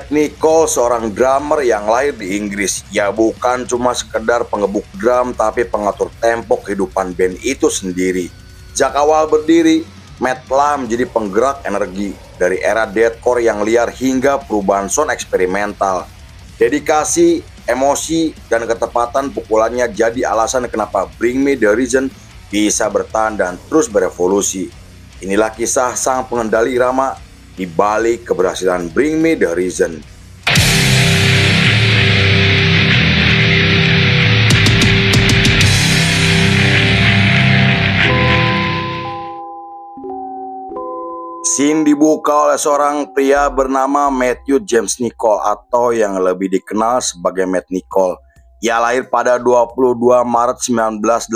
Matt Nicol seorang drummer yang lahir di Inggris. Ia bukan cuma sekedar pengebuk drum, tapi pengatur tempo kehidupan band itu sendiri. Sejak awal berdiri, Matt telah menjadi penggerak energi dari era deathcore yang liar hingga perubahan sound eksperimental. Dedikasi, emosi, dan ketepatan pukulannya jadi alasan kenapa Bring Me The Horizon bisa bertahan dan terus berevolusi. Inilah kisah sang pengendali irama di balik keberhasilan Bring Me The Horizon. Scene dibuka oleh seorang pria bernama Matthew James Nicol atau yang lebih dikenal sebagai Matt Nicol. Ia lahir pada 22 Maret 1986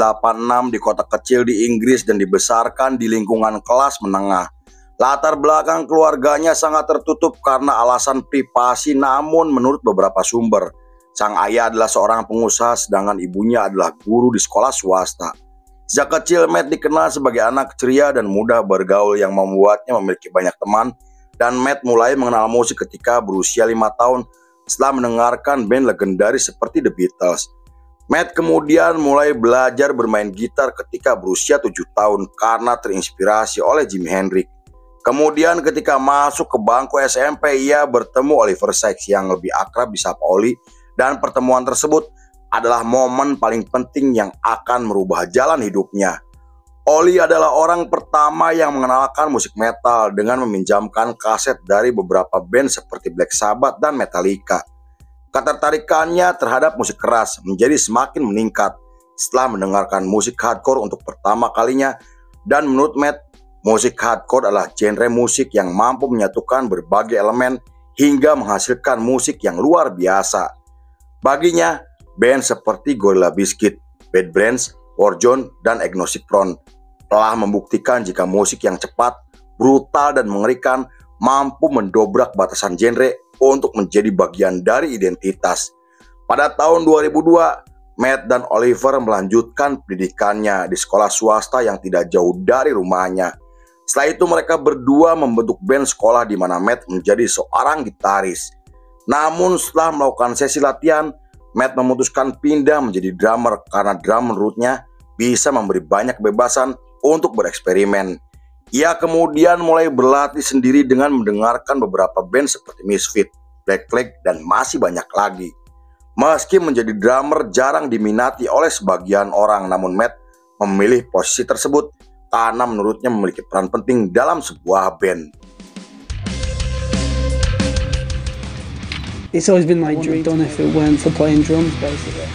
di kota kecil di Inggris dan dibesarkan di lingkungan kelas menengah. Latar belakang keluarganya sangat tertutup karena alasan privasi, namun menurut beberapa sumber, sang ayah adalah seorang pengusaha sedangkan ibunya adalah guru di sekolah swasta. Sejak kecil, Matt dikenal sebagai anak ceria dan mudah bergaul yang membuatnya memiliki banyak teman, dan Matt mulai mengenal musik ketika berusia 5 tahun setelah mendengarkan band legendaris seperti The Beatles. Matt kemudian mulai belajar bermain gitar ketika berusia 7 tahun karena terinspirasi oleh Jimi Hendrix. Kemudian ketika masuk ke bangku SMP, ia bertemu Oliver Sykes yang lebih akrab disapa Oli, dan pertemuan tersebut adalah momen paling penting yang akan merubah jalan hidupnya. Oli adalah orang pertama yang mengenalkan musik metal dengan meminjamkan kaset dari beberapa band seperti Black Sabbath dan Metallica. Ketertarikannya terhadap musik keras menjadi semakin meningkat setelah mendengarkan musik hardcore untuk pertama kalinya, dan menurut Matt, musik hardcore adalah genre musik yang mampu menyatukan berbagai elemen hingga menghasilkan musik yang luar biasa. Baginya, band seperti Gorilla Biscuit, Bad Brains, Warzone, dan Agnostic Front telah membuktikan jika musik yang cepat, brutal, dan mengerikan mampu mendobrak batasan genre untuk menjadi bagian dari identitas. Pada tahun 2002, Matt dan Oliver melanjutkan pendidikannya di sekolah swasta yang tidak jauh dari rumahnya. Setelah itu mereka berdua membentuk band sekolah di mana Matt menjadi seorang gitaris. Namun setelah melakukan sesi latihan, Matt memutuskan pindah menjadi drummer karena drum menurutnya bisa memberi banyak kebebasan untuk bereksperimen. Ia kemudian mulai berlatih sendiri dengan mendengarkan beberapa band seperti Misfits, Black Flag, dan masih banyak lagi. Meski menjadi drummer jarang diminati oleh sebagian orang, namun Matt memilih posisi tersebut karena menurutnya memiliki peran penting dalam sebuah band. It's always been my dream, done if it weren't for playing drums, basically.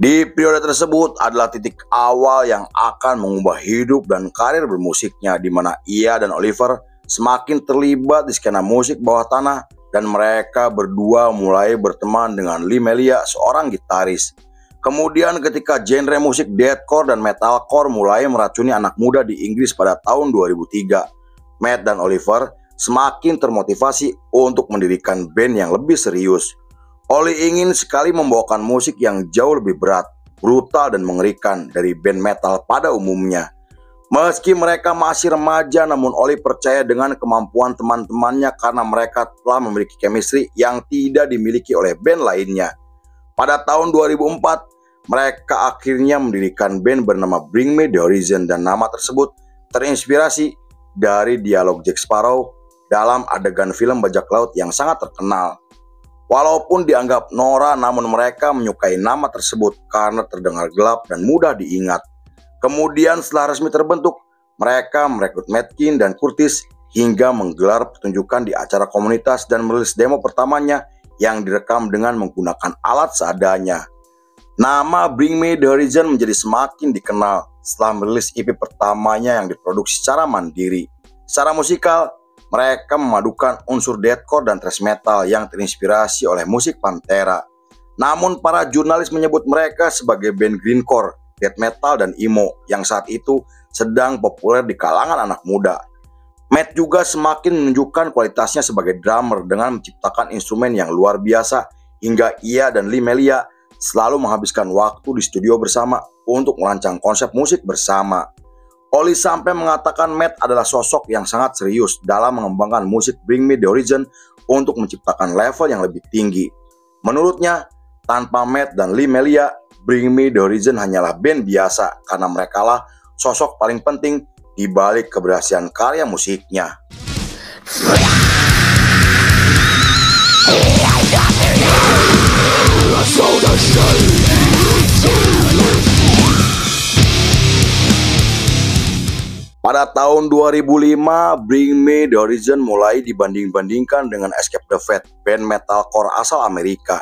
Di periode tersebut adalah titik awal yang akan mengubah hidup dan karir bermusiknya, di mana ia dan Oliver semakin terlibat di skena musik bawah tanah, dan mereka berdua mulai berteman dengan Lee Melia, seorang gitaris. Kemudian ketika genre musik deathcore dan metalcore mulai meracuni anak muda di Inggris pada tahun 2003, Matt dan Oliver semakin termotivasi untuk mendirikan band yang lebih serius. Oli ingin sekali membawakan musik yang jauh lebih berat, brutal, dan mengerikan dari band metal pada umumnya. Meski mereka masih remaja, namun Oli percaya dengan kemampuan teman-temannya karena mereka telah memiliki chemistry yang tidak dimiliki oleh band lainnya. Pada tahun 2004, mereka akhirnya mendirikan band bernama Bring Me The Horizon, dan nama tersebut terinspirasi dari dialog Jack Sparrow dalam adegan film bajak laut yang sangat terkenal. Walaupun dianggap norak, namun mereka menyukai nama tersebut karena terdengar gelap dan mudah diingat. Kemudian setelah resmi terbentuk, mereka merekrut Matt Keen dan Curtis hingga menggelar pertunjukan di acara komunitas dan merilis demo pertamanya yang direkam dengan menggunakan alat seadanya. Nama Bring Me The Horizon menjadi semakin dikenal setelah merilis EP pertamanya yang diproduksi secara mandiri. Secara musikal, mereka memadukan unsur deathcore dan thrash metal yang terinspirasi oleh musik Pantera. Namun para jurnalis menyebut mereka sebagai band grindcore, death metal, dan emo yang saat itu sedang populer di kalangan anak muda. Matt juga semakin menunjukkan kualitasnya sebagai drummer dengan menciptakan instrumen yang luar biasa, hingga ia dan Lee Melia selalu menghabiskan waktu di studio bersama untuk merancang konsep musik bersama. Oli sampai mengatakan Matt adalah sosok yang sangat serius dalam mengembangkan musik Bring Me The Horizon untuk menciptakan level yang lebih tinggi. Menurutnya, tanpa Matt dan Lee Melia, Bring Me The Horizon hanyalah band biasa karena merekalah sosok paling penting di balik keberhasilan karya musiknya. Pada tahun 2005, Bring Me The Horizon mulai dibanding-bandingkan dengan Escape the Fate, band metalcore asal Amerika.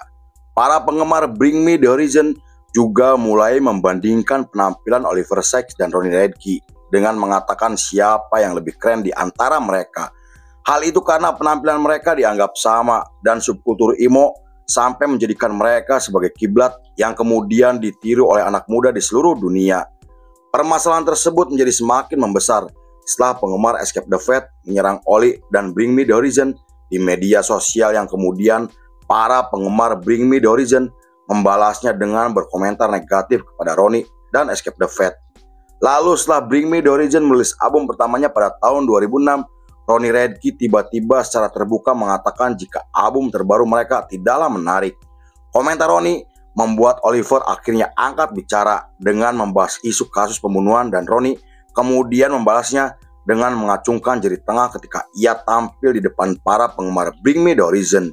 Para penggemar Bring Me The Horizon juga mulai membandingkan penampilan Oliver Sykes dan Ronnie Radke dengan mengatakan siapa yang lebih keren di antara mereka. Hal itu karena penampilan mereka dianggap sama dan subkultur emo sampai menjadikan mereka sebagai kiblat yang kemudian ditiru oleh anak muda di seluruh dunia. Permasalahan tersebut menjadi semakin membesar setelah penggemar Escape the Fate menyerang Oli dan Bring Me The Horizon di media sosial yang kemudian para penggemar Bring Me The Horizon membalasnya dengan berkomentar negatif kepada Ronnie dan Escape the Fate. Lalu setelah Bring Me The Horizon merilis album pertamanya pada tahun 2006, Ronnie Radke tiba-tiba secara terbuka mengatakan jika album terbaru mereka tidaklah menarik. Komentar Ronnie membuat Oliver akhirnya angkat bicara dengan membahas isu kasus pembunuhan dan Ronnie kemudian membalasnya dengan mengacungkan jari tengah ketika ia tampil di depan para penggemar Bring Me The Horizon.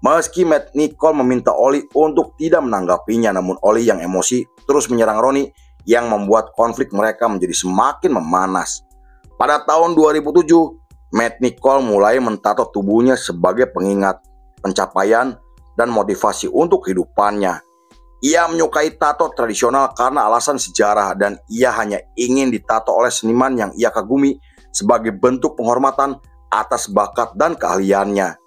Meski Matt Nicol meminta Oli untuk tidak menanggapinya, namun Oli yang emosi terus menyerang Ronnie yang membuat konflik mereka menjadi semakin memanas. Pada tahun 2007, Matt Nicol mulai mentato tubuhnya sebagai pengingat pencapaian dan motivasi untuk kehidupannya. Ia menyukai tato tradisional karena alasan sejarah dan ia hanya ingin ditato oleh seniman yang ia kagumi sebagai bentuk penghormatan atas bakat dan keahliannya.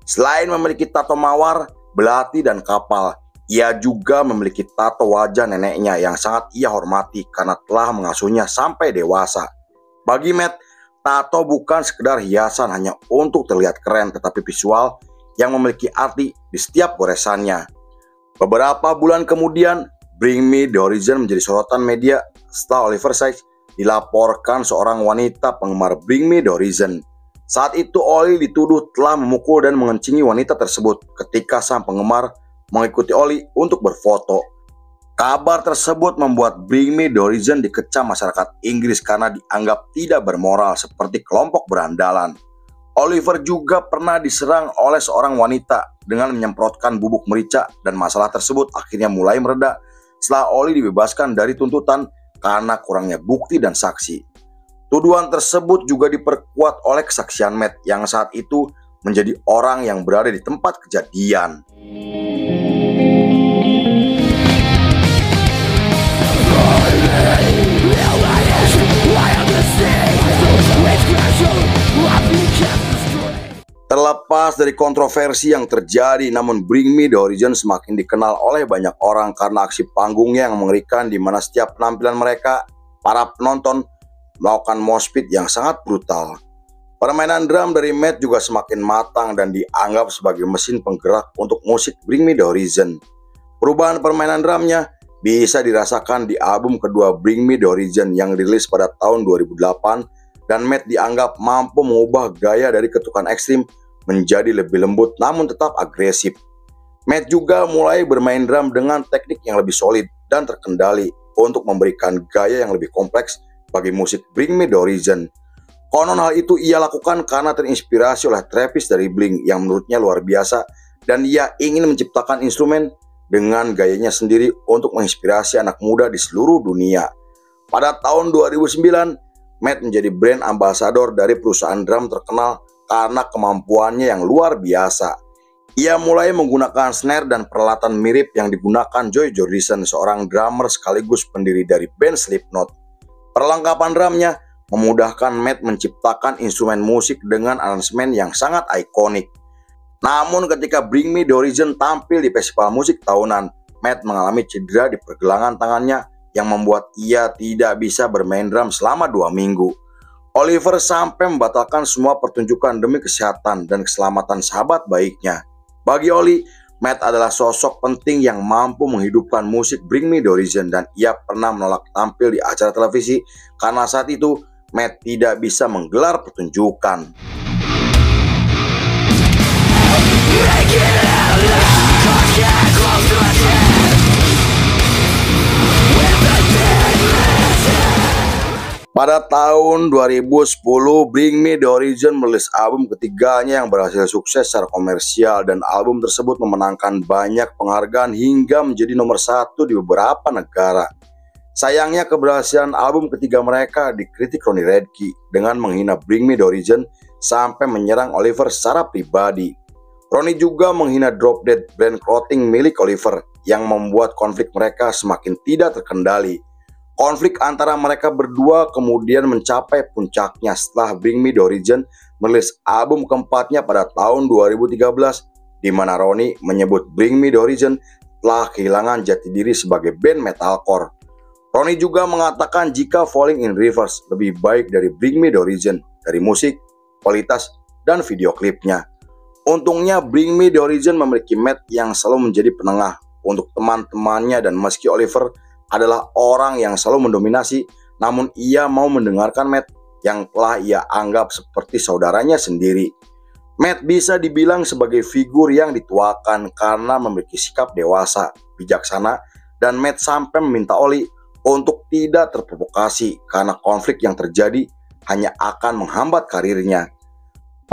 Selain memiliki tato mawar, belati, dan kapal, ia juga memiliki tato wajah neneknya yang sangat ia hormati karena telah mengasuhnya sampai dewasa. Bagi Matt, tato bukan sekedar hiasan hanya untuk terlihat keren, tetapi visual yang memiliki arti di setiap goresannya. Beberapa bulan kemudian, Bring Me The Horizon menjadi sorotan media setelah Oliver Sykes dilaporkan seorang wanita penggemar Bring Me The Horizon. Saat itu Oli dituduh telah memukul dan mengencingi wanita tersebut ketika sang penggemar mengikuti Oli untuk berfoto. Kabar tersebut membuat Bring Me The Horizon dikecam masyarakat Inggris karena dianggap tidak bermoral seperti kelompok berandalan. Oliver juga pernah diserang oleh seorang wanita dengan menyemprotkan bubuk merica dan masalah tersebut akhirnya mulai mereda setelah Oli dibebaskan dari tuntutan karena kurangnya bukti dan saksi. Tuduhan tersebut juga diperkuat oleh kesaksian Matt yang saat itu menjadi orang yang berada di tempat kejadian. Terlepas dari kontroversi yang terjadi, namun Bring Me The Horizon semakin dikenal oleh banyak orang karena aksi panggungnya yang mengerikan di mana setiap penampilan mereka, para penonton melakukan mosh pit yang sangat brutal. Permainan drum dari Matt juga semakin matang dan dianggap sebagai mesin penggerak untuk musik Bring Me The Horizon. Perubahan permainan drumnya bisa dirasakan di album kedua Bring Me The Horizon yang dirilis pada tahun 2008 dan Matt dianggap mampu mengubah gaya dari ketukan ekstrim menjadi lebih lembut namun tetap agresif. Matt juga mulai bermain drum dengan teknik yang lebih solid dan terkendali untuk memberikan gaya yang lebih kompleks bagi musik Bring Me The Horizon. Konon hal itu ia lakukan karena terinspirasi oleh Travis dari Blink yang menurutnya luar biasa dan ia ingin menciptakan instrumen dengan gayanya sendiri untuk menginspirasi anak muda di seluruh dunia. Pada tahun 2009, Matt menjadi brand ambassador dari perusahaan drum terkenal karena kemampuannya yang luar biasa. Ia mulai menggunakan snare dan peralatan mirip yang digunakan Joy Jordison, seorang drummer sekaligus pendiri dari band Slipknot. Perlengkapan drumnya memudahkan Matt menciptakan instrumen musik dengan aransemen yang sangat ikonik. Namun ketika Bring Me The Horizon tampil di festival musik tahunan, Matt mengalami cedera di pergelangan tangannya yang membuat ia tidak bisa bermain drum selama 2 minggu. Oliver sampai membatalkan semua pertunjukan demi kesehatan dan keselamatan sahabat baiknya. Bagi Oli, Matt adalah sosok penting yang mampu menghidupkan musik Bring Me The Horizon dan ia pernah menolak tampil di acara televisi karena saat itu Matt tidak bisa menggelar pertunjukan. Pada tahun 2010, Bring Me The Horizon merilis album ketiganya yang berhasil sukses secara komersial dan album tersebut memenangkan banyak penghargaan hingga menjadi nomor 1 di beberapa negara. Sayangnya keberhasilan album ketiga mereka dikritik Ronnie Radke dengan menghina Bring Me The Horizon sampai menyerang Oliver secara pribadi. Ronnie juga menghina Drop Dead, brand clothing milik Oliver, yang membuat konflik mereka semakin tidak terkendali. Konflik antara mereka berdua kemudian mencapai puncaknya setelah Bring Me The Horizon merilis album keempatnya pada tahun 2013, di mana Ronnie menyebut Bring Me The Horizon telah kehilangan jati diri sebagai band metalcore. Ronnie juga mengatakan jika Falling in Reverse lebih baik dari Bring Me The Horizon dari musik, kualitas, dan video klipnya. Untungnya Bring Me The Horizon memiliki Matt yang selalu menjadi penengah untuk teman-temannya, dan meski Oliver adalah orang yang selalu mendominasi, namun ia mau mendengarkan Matt yang telah ia anggap seperti saudaranya sendiri. Matt bisa dibilang sebagai figur yang dituakan karena memiliki sikap dewasa, bijaksana, dan Matt sampai meminta Oli untuk tidak terprovokasi karena konflik yang terjadi hanya akan menghambat karirnya.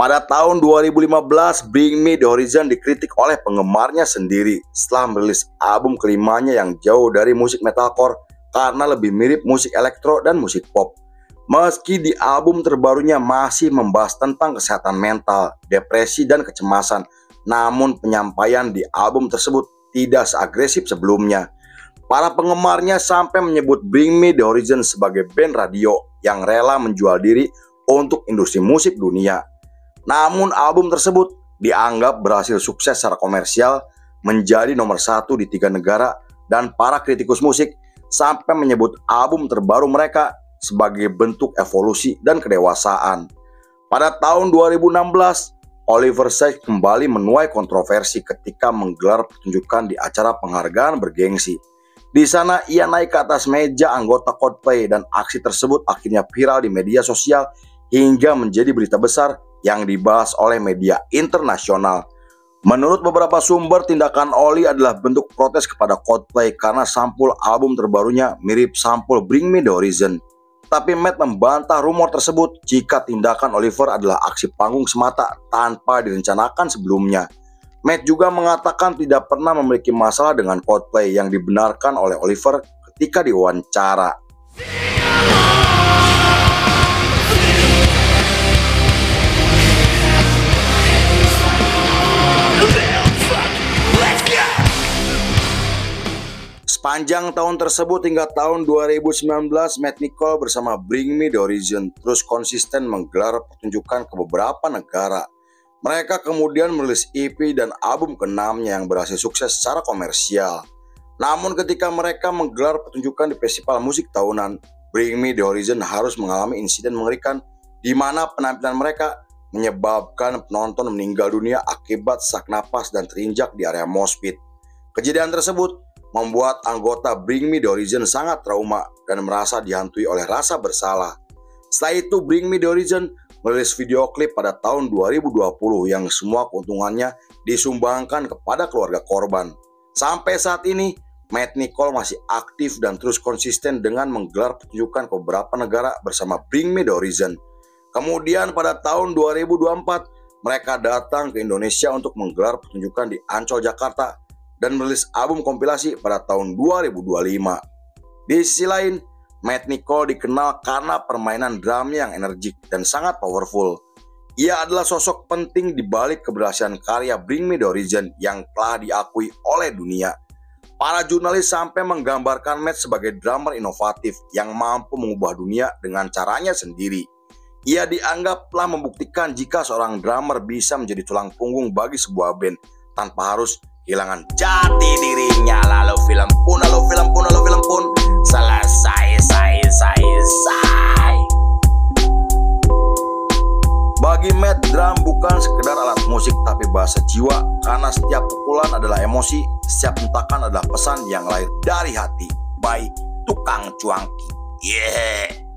Pada tahun 2015, Bring Me The Horizon dikritik oleh penggemarnya sendiri setelah merilis album kelimanya yang jauh dari musik metalcore karena lebih mirip musik elektro dan musik pop. Meski di album terbarunya masih membahas tentang kesehatan mental, depresi, dan kecemasan, namun penyampaian di album tersebut tidak seagresif sebelumnya. Para penggemarnya sampai menyebut Bring Me The Horizon sebagai band radio yang rela menjual diri untuk industri musik dunia. Namun album tersebut dianggap berhasil sukses secara komersial, menjadi nomor 1 di 3 negara, dan para kritikus musik sampai menyebut album terbaru mereka sebagai bentuk evolusi dan kedewasaan. Pada tahun 2016, Oliver Sykes kembali menuai kontroversi ketika menggelar pertunjukan di acara penghargaan bergengsi. Di sana ia naik ke atas meja anggota Coldplay dan aksi tersebut akhirnya viral di media sosial hingga menjadi berita besar yang dibahas oleh media internasional. Menurut beberapa sumber, tindakan Oli adalah bentuk protes kepada Coldplay karena sampul album terbarunya mirip sampul Bring Me The Horizon. Tapi Matt membantah rumor tersebut jika tindakan Oliver adalah aksi panggung semata tanpa direncanakan sebelumnya. Matt juga mengatakan tidak pernah memiliki masalah dengan Coldplay yang dibenarkan oleh Oliver ketika diwawancara. Sepanjang tahun tersebut hingga tahun 2019, Matt Nicol bersama Bring Me The Horizon terus konsisten menggelar pertunjukan ke beberapa negara. Mereka kemudian merilis EP dan album ke-6-nya yang berhasil sukses secara komersial. Namun ketika mereka menggelar pertunjukan di festival musik tahunan, Bring Me The Horizon harus mengalami insiden mengerikan di mana penampilan mereka menyebabkan penonton meninggal dunia akibat sesak napas dan terinjak di area mosh pit. Kejadian tersebut membuat anggota Bring Me The Horizon sangat trauma dan merasa dihantui oleh rasa bersalah. Setelah itu Bring Me The Horizon merilis video klip pada tahun 2020 yang semua keuntungannya disumbangkan kepada keluarga korban. Sampai saat ini, Matt Nicol masih aktif dan terus konsisten dengan menggelar pertunjukan ke beberapa negara bersama Bring Me The Horizon. Kemudian pada tahun 2024, mereka datang ke Indonesia untuk menggelar pertunjukan di Ancol, Jakarta, dan merilis album kompilasi pada tahun 2025. Di sisi lain, Matt Nicol dikenal karena permainan drumnya yang energik dan sangat powerful. Ia adalah sosok penting di balik keberhasilan karya Bring Me The Horizon yang telah diakui oleh dunia. Para jurnalis sampai menggambarkan Matt sebagai drummer inovatif yang mampu mengubah dunia dengan caranya sendiri. Ia dianggap telah membuktikan jika seorang drummer bisa menjadi tulang punggung bagi sebuah band tanpa harus kehilangan jati dirinya. Lalu film pun selesai. Bagi Matt, drum bukan sekedar alat musik tapi bahasa jiwa, karena setiap pukulan adalah emosi, setiap hentakan adalah pesan yang lahir dari hati. By Tukang Cuanki. Yeah.